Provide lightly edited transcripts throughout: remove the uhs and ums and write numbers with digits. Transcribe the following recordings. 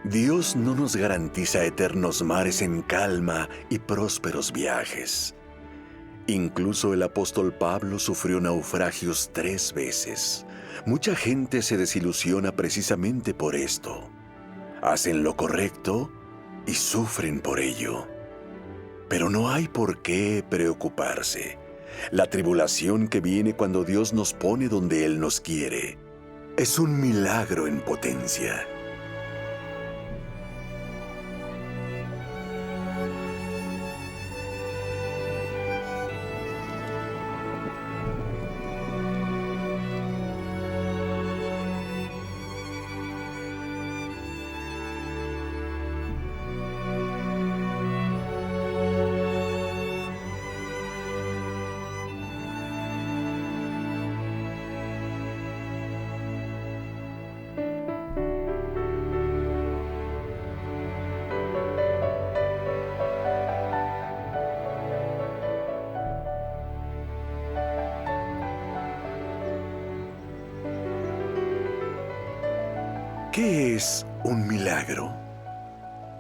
Dios no nos garantiza eternos mares en calma y prósperos viajes. Incluso el apóstol Pablo sufrió naufragios 3 veces. Mucha gente se desilusiona precisamente por esto. Hacen lo correcto y sufren por ello. Pero no hay por qué preocuparse. La tribulación que viene cuando Dios nos pone donde Él nos quiere es un milagro en potencia. ¿Qué es un milagro?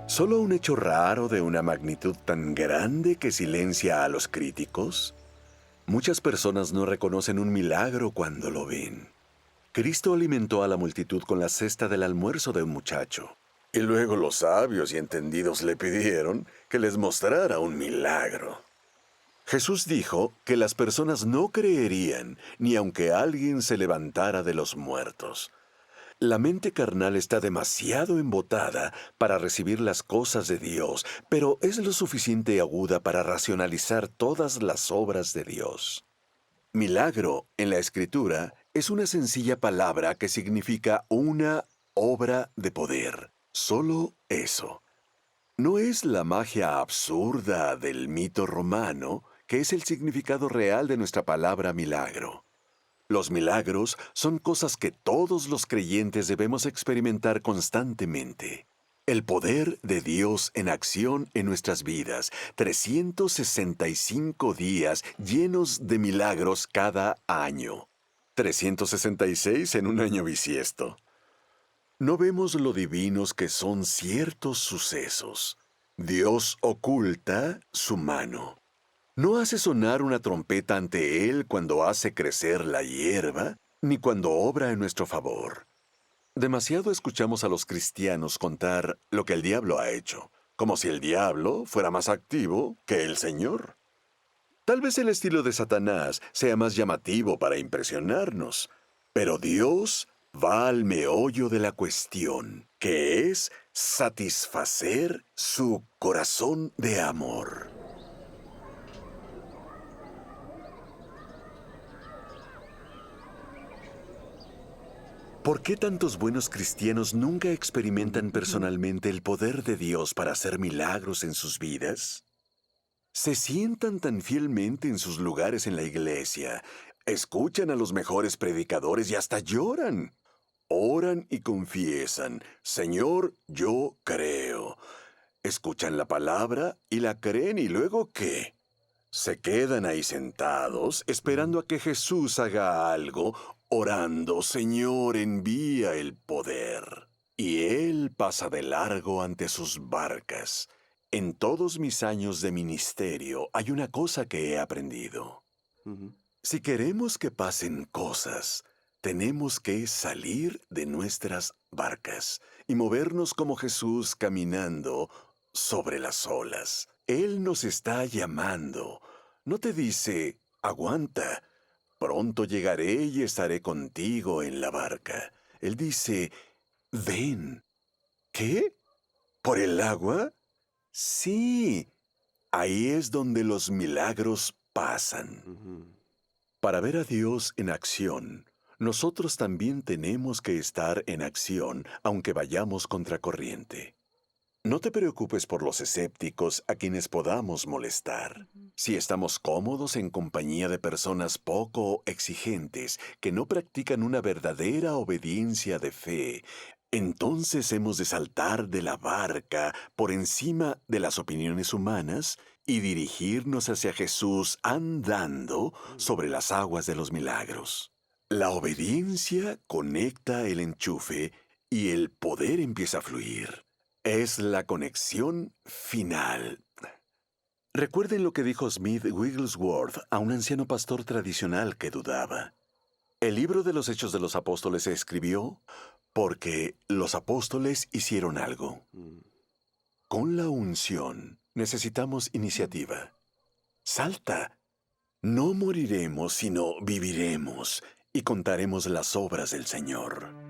¿Solo un hecho raro de una magnitud tan grande que silencia a los críticos? Muchas personas no reconocen un milagro cuando lo ven. Cristo alimentó a la multitud con la cesta del almuerzo de un muchacho. Y luego los sabios y entendidos le pidieron que les mostrara un milagro. Jesús dijo que las personas no creerían ni aunque alguien se levantara de los muertos. La mente carnal está demasiado embotada para recibir las cosas de Dios, pero es lo suficiente aguda para racionalizar todas las obras de Dios. Milagro, en la Escritura, es una sencilla palabra que significa una obra de poder. Solo eso. No es la magia absurda del mito romano, que es el significado real de nuestra palabra milagro. Los milagros son cosas que todos los creyentes debemos experimentar constantemente. El poder de Dios en acción en nuestras vidas, 365 días llenos de milagros cada año. 366 en un año bisiesto. No vemos lo divinos que son ciertos sucesos. Dios oculta su mano. No hace sonar una trompeta ante Él cuando hace crecer la hierba, ni cuando obra en nuestro favor. Demasiado escuchamos a los cristianos contar lo que el diablo ha hecho, como si el diablo fuera más activo que el Señor. Tal vez el estilo de Satanás sea más llamativo para impresionarnos, pero Dios va al meollo de la cuestión, que es satisfacer su corazón de amor. ¿Por qué tantos buenos cristianos nunca experimentan personalmente el poder de Dios para hacer milagros en sus vidas? Se sientan tan fielmente en sus lugares en la iglesia, escuchan a los mejores predicadores y hasta lloran. Oran y confiesan, Señor, yo creo. Escuchan la palabra y la creen y luego ¿qué? Se quedan ahí sentados, esperando a que Jesús haga algo, orando, Señor, envía el poder. Y Él pasa de largo ante sus barcas. En todos mis años de ministerio hay una cosa que he aprendido. Si queremos que pasen cosas, tenemos que salir de nuestras barcas y movernos como Jesús caminando sobre las olas. Él nos está llamando. No te dice, aguanta, pronto llegaré y estaré contigo en la barca. Él dice, ven. ¿Qué? ¿Por el agua? Sí, ahí es donde los milagros pasan. Para ver a Dios en acción, nosotros también tenemos que estar en acción, aunque vayamos contracorriente. No te preocupes por los escépticos a quienes podamos molestar. Si estamos cómodos en compañía de personas poco exigentes que no practican una verdadera obediencia de fe, entonces hemos de saltar de la barca por encima de las opiniones humanas y dirigirnos hacia Jesús andando sobre las aguas de los milagros. La obediencia conecta el enchufe y el poder empieza a fluir. Es la conexión final. Recuerden lo que dijo Smith Wigglesworth a un anciano pastor tradicional que dudaba. El libro de los Hechos de los Apóstoles se escribió porque los apóstoles hicieron algo. Con la unción necesitamos iniciativa. Salta. No moriremos, sino viviremos y contaremos las obras del Señor.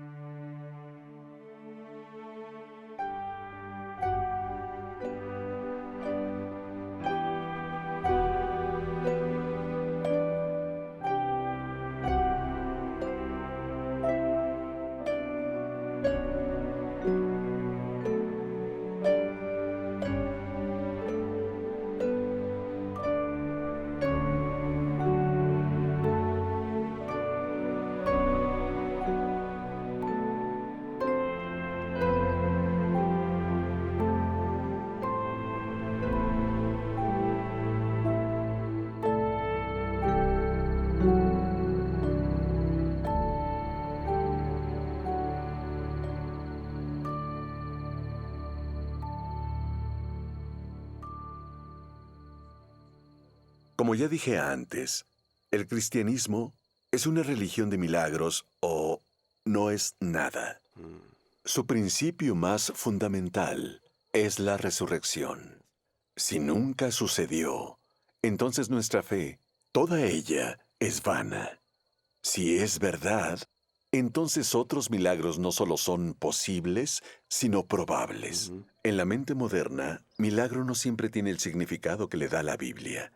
Como ya dije antes, el cristianismo es una religión de milagros o no es nada. Su principio más fundamental es la resurrección. Si nunca sucedió, entonces nuestra fe, toda ella, es vana. Si es verdad, entonces otros milagros no solo son posibles, sino probables. En la mente moderna, milagro no siempre tiene el significado que le da la Biblia.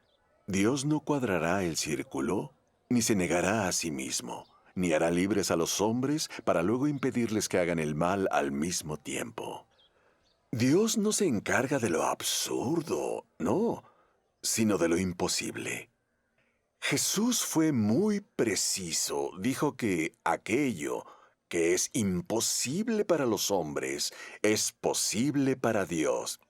Dios no cuadrará el círculo, ni se negará a sí mismo, ni hará libres a los hombres para luego impedirles que hagan el mal al mismo tiempo. Dios no se encarga de lo absurdo, no, sino de lo imposible. Jesús fue muy preciso. Dijo que aquello que es imposible para los hombres es posible para Dios.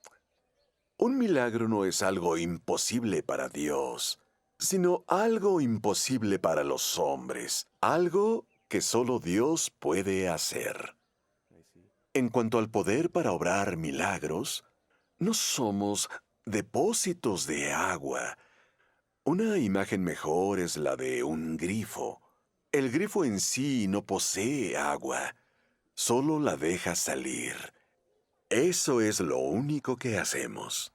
Un milagro no es algo imposible para Dios, sino algo imposible para los hombres, algo que solo Dios puede hacer. En cuanto al poder para obrar milagros, no somos depósitos de agua. Una imagen mejor es la de un grifo. El grifo en sí no posee agua, solo la deja salir. Eso es lo único que hacemos.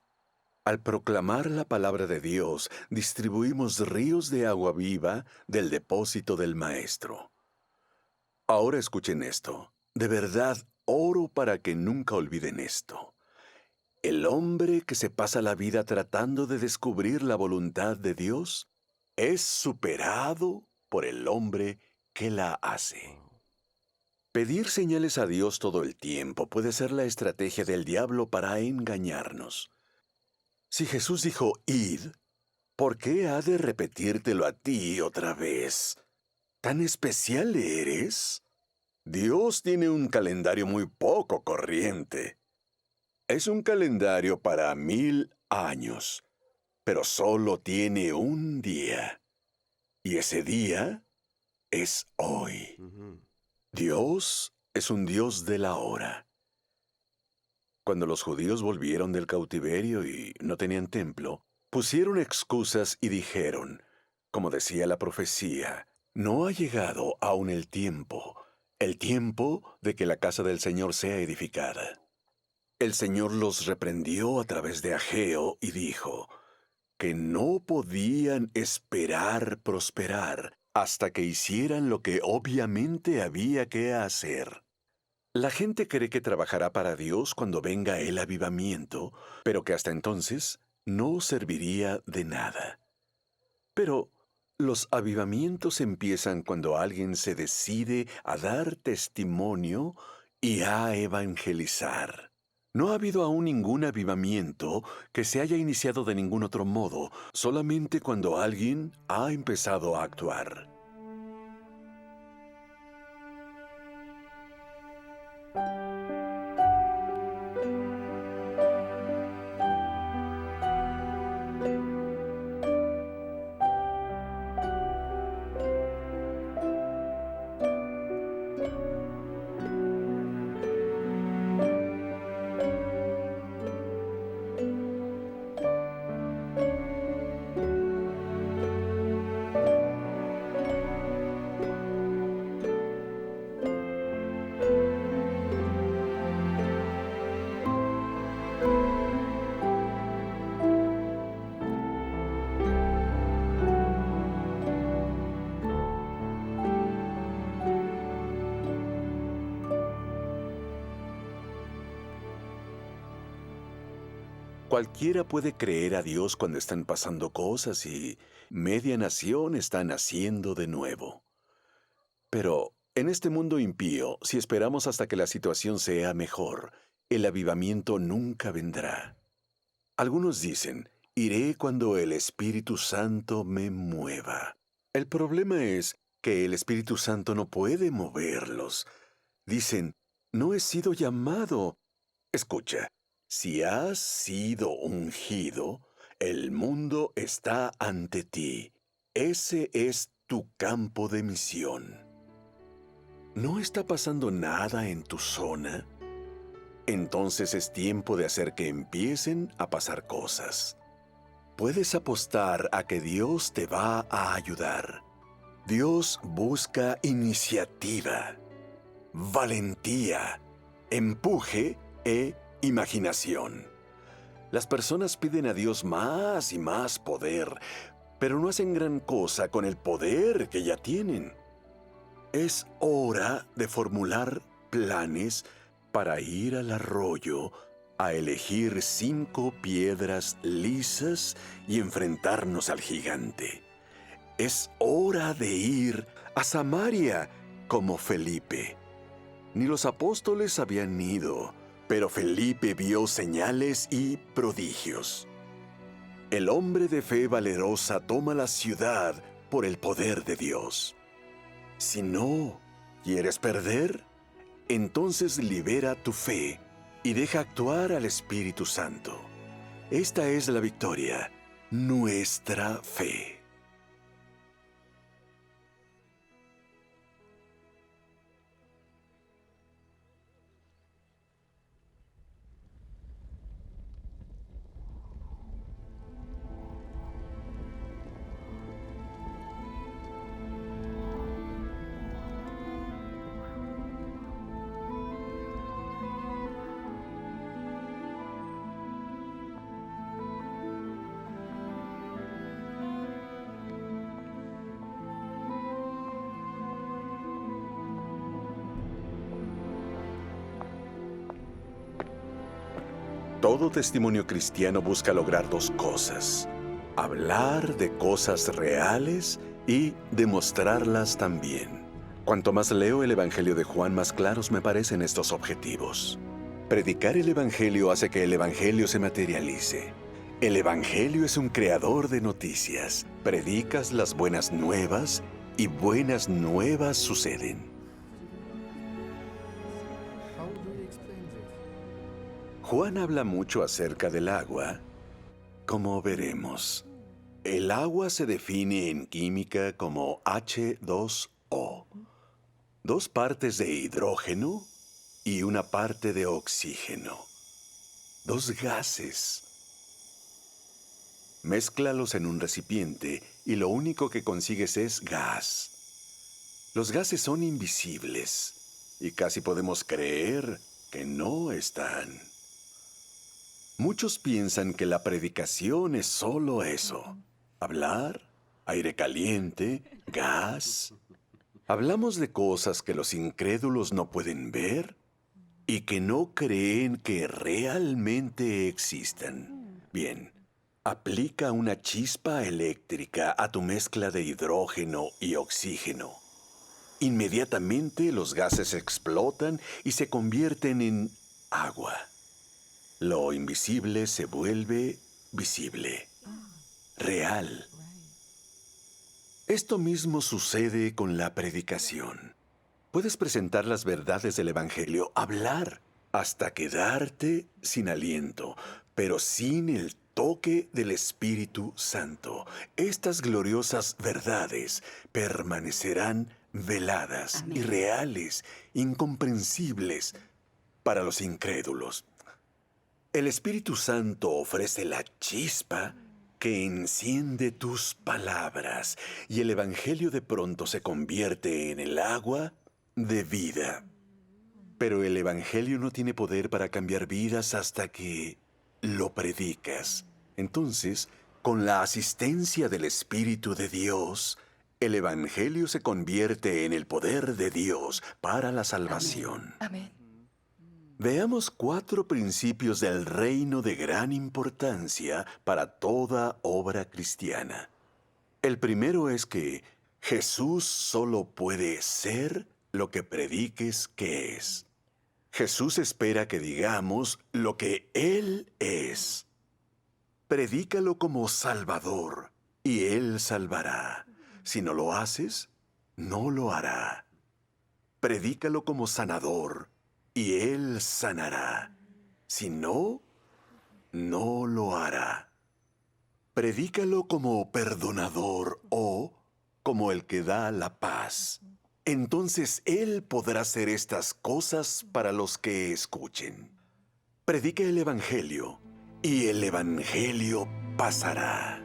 Al proclamar la palabra de Dios, distribuimos ríos de agua viva del depósito del Maestro. Ahora escuchen esto. De verdad, oro para que nunca olviden esto. El hombre que se pasa la vida tratando de descubrir la voluntad de Dios es superado por el hombre que la hace. Pedir señales a Dios todo el tiempo puede ser la estrategia del diablo para engañarnos. Si Jesús dijo, id, ¿por qué ha de repetírtelo a ti otra vez? ¿Tan especial eres? Dios tiene un calendario muy poco corriente. Es un calendario para 1000 años, pero solo tiene un día. Y ese día es hoy. Dios es un Dios de la hora. Cuando los judíos volvieron del cautiverio y no tenían templo, pusieron excusas y dijeron, como decía la profecía, no ha llegado aún el tiempo de que la casa del Señor sea edificada. El Señor los reprendió a través de Ageo y dijo que no podían esperar prosperar hasta que hicieran lo que obviamente había que hacer. La gente cree que trabajará para Dios cuando venga el avivamiento, pero que hasta entonces no serviría de nada. Pero los avivamientos empiezan cuando alguien se decide a dar testimonio y a evangelizar. No ha habido aún ningún avivamiento que se haya iniciado de ningún otro modo, solamente cuando alguien ha empezado a actuar. Cualquiera puede creer a Dios cuando están pasando cosas y media nación está naciendo de nuevo. Pero en este mundo impío, si esperamos hasta que la situación sea mejor, el avivamiento nunca vendrá. Algunos dicen, iré cuando el Espíritu Santo me mueva. El problema es que el Espíritu Santo no puede moverlos. Dicen, no he sido llamado. Escucha, si has sido ungido, el mundo está ante ti. Ese es tu campo de misión. ¿No está pasando nada en tu zona? Entonces es tiempo de hacer que empiecen a pasar cosas. Puedes apostar a que Dios te va a ayudar. Dios busca iniciativa, valentía, empuje e imaginación. Las personas piden a Dios más y más poder, pero no hacen gran cosa con el poder que ya tienen. Es hora de formular planes para ir al arroyo a elegir 5 piedras lisas y enfrentarnos al gigante. Es hora de ir a Samaria como Felipe. Ni los apóstoles habían ido, pero Felipe vio señales y prodigios. El hombre de fe valerosa toma la ciudad por el poder de Dios. Si no quieres perder, entonces libera tu fe y deja actuar al Espíritu Santo. Esta es la victoria, nuestra fe. Todo testimonio cristiano busca lograr 2 cosas: hablar de cosas reales y demostrarlas también. Cuanto más leo el Evangelio de Juan, más claros me parecen estos objetivos. Predicar el Evangelio hace que el Evangelio se materialice. El Evangelio es un creador de noticias. Predicas las buenas nuevas y buenas nuevas suceden. Juan habla mucho acerca del agua, como veremos. El agua se define en química como H2O, 2 partes de hidrógeno y 1 parte de oxígeno, 2 gases. Mézclalos en un recipiente y lo único que consigues es gas. Los gases son invisibles y casi podemos creer que no están. Muchos piensan que la predicación es solo eso: hablar, aire caliente, gas. Hablamos de cosas que los incrédulos no pueden ver y que no creen que realmente existan. Bien, aplica una chispa eléctrica a tu mezcla de hidrógeno y oxígeno. Inmediatamente los gases explotan y se convierten en agua. Lo invisible se vuelve visible, real. Esto mismo sucede con la predicación. Puedes presentar las verdades del Evangelio, hablar, hasta quedarte sin aliento, pero sin el toque del Espíritu Santo. Estas gloriosas verdades permanecerán veladas, Amén. irreales, incomprensibles para los incrédulos. El Espíritu Santo ofrece la chispa que enciende tus palabras y el Evangelio de pronto se convierte en el agua de vida. Pero el Evangelio no tiene poder para cambiar vidas hasta que lo predicas. Entonces, con la asistencia del Espíritu de Dios, el Evangelio se convierte en el poder de Dios para la salvación. Amén. Veamos 4 principios del reino de gran importancia para toda obra cristiana. El primero es que Jesús solo puede ser lo que prediques que es. Jesús espera que digamos lo que Él es. Predícalo como Salvador, y Él salvará. Si no lo haces, no lo hará. Predícalo como sanador, y Él sanará. Si no, no lo hará. Predícalo como perdonador o como el que da la paz. Entonces Él podrá hacer estas cosas para los que escuchen. Predica el Evangelio, y el Evangelio pasará.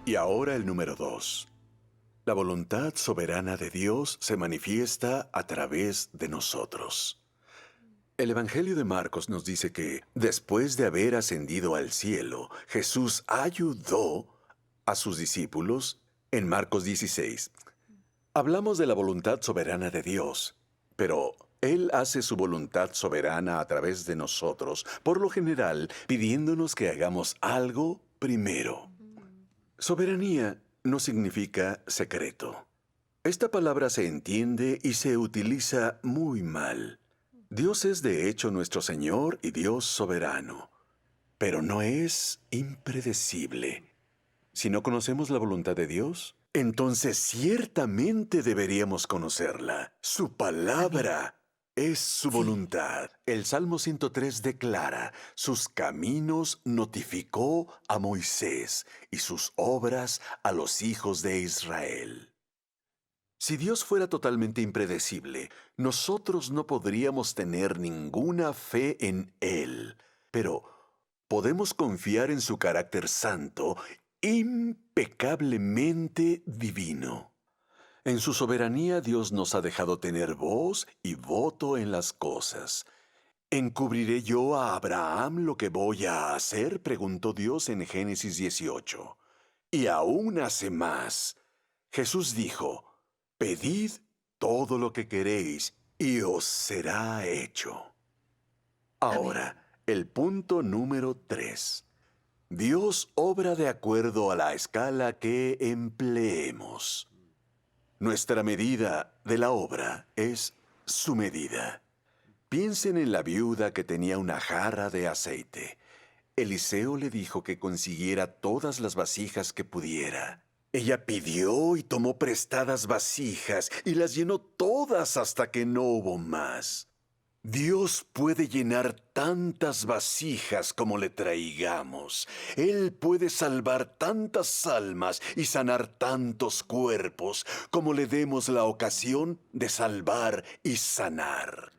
Y ahora el número 2. La voluntad soberana de Dios se manifiesta a través de nosotros. El Evangelio de Marcos nos dice que, después de haber ascendido al cielo, Jesús ayudó a sus discípulos en Marcos 16. Hablamos de la voluntad soberana de Dios, pero Él hace su voluntad soberana a través de nosotros, por lo general pidiéndonos que hagamos algo primero. Soberanía no significa secreto. Esta palabra se entiende y se utiliza muy mal. Dios es de hecho nuestro Señor y Dios soberano, pero no es impredecible. Si no conocemos la voluntad de Dios, entonces ciertamente deberíamos conocerla. Su palabra es su voluntad. El Salmo 103 declara: sus caminos notificó a Moisés y sus obras a los hijos de Israel. Si Dios fuera totalmente impredecible, nosotros no podríamos tener ninguna fe en Él. Pero podemos confiar en su carácter santo, impecablemente divino. En su soberanía Dios nos ha dejado tener voz y voto en las cosas. ¿Encubriré yo a Abraham lo que voy a hacer?, preguntó Dios en Génesis 18. Y aún hace más. Jesús dijo: pedid todo lo que queréis y os será hecho. Ahora, el punto número 3. Dios obra de acuerdo a la escala que empleemos. Nuestra medida de la obra es su medida. Piensen en la viuda que tenía una jarra de aceite. Eliseo le dijo que consiguiera todas las vasijas que pudiera. Ella pidió y tomó prestadas vasijas y las llenó todas hasta que no hubo más. Dios puede llenar tantas vasijas como le traigamos. Él puede salvar tantas almas y sanar tantos cuerpos como le demos la ocasión de salvar y sanar.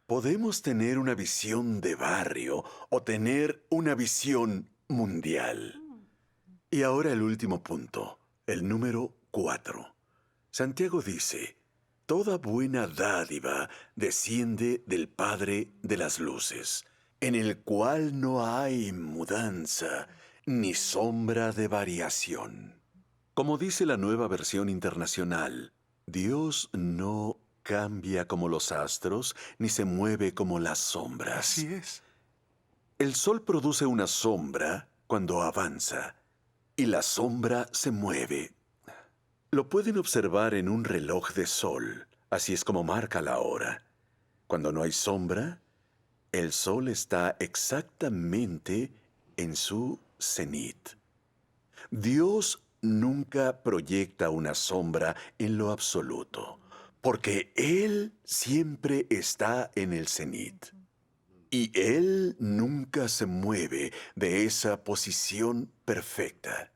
Podemos tener una visión de barrio o tener una visión mundial. Y ahora el último punto, el número 4. Santiago dice: toda buena dádiva desciende del Padre de las luces, en el cual no hay mudanza ni sombra de variación. Como dice la Nueva Versión Internacional, Dios no cambia como los astros, ni se mueve como las sombras. Así es. El sol produce una sombra cuando avanza, y la sombra se mueve. Lo pueden observar en un reloj de sol, así es como marca la hora. Cuando no hay sombra, el sol está exactamente en su cenit. Dios nunca proyecta una sombra en lo absoluto, porque Él siempre está en el cenit. Y Él nunca se mueve de esa posición perfecta.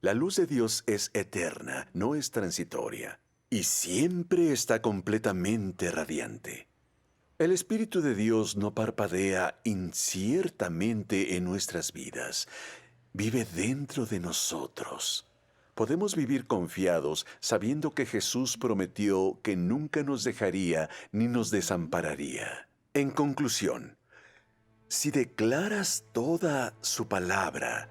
La luz de Dios es eterna, no es transitoria, y siempre está completamente radiante. El Espíritu de Dios no parpadea inciertamente en nuestras vidas. Vive dentro de nosotros. Podemos vivir confiados sabiendo que Jesús prometió que nunca nos dejaría ni nos desampararía. En conclusión, si declaras toda su palabra,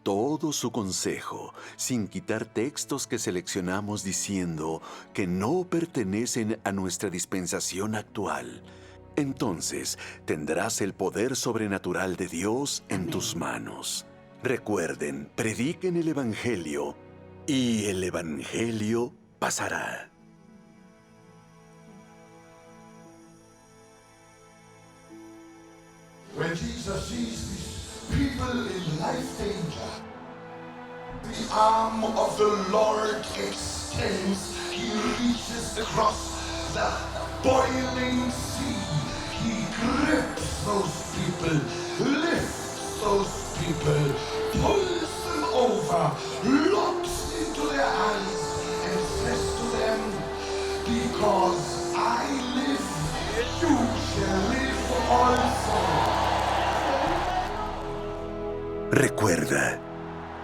todo su consejo, sin quitar textos que seleccionamos diciendo que no pertenecen a nuestra dispensación actual, entonces tendrás el poder sobrenatural de Dios en tus manos. Recuerden, prediquen el Evangelio y el Evangelio pasará. When Jesus sees these people in life danger, the arm of the Lord extends. He reaches across the boiling sea. He grips those people, lifts those people, pulls them over, looks into their eyes, and says to them, because I live, you shall live also. Recuerda,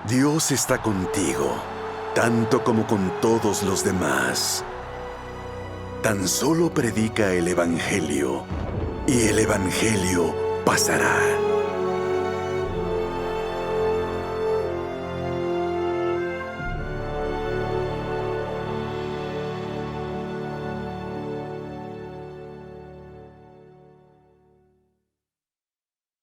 Dios está contigo, tanto como con todos los demás. Tan solo predica el Evangelio, y el Evangelio pasará.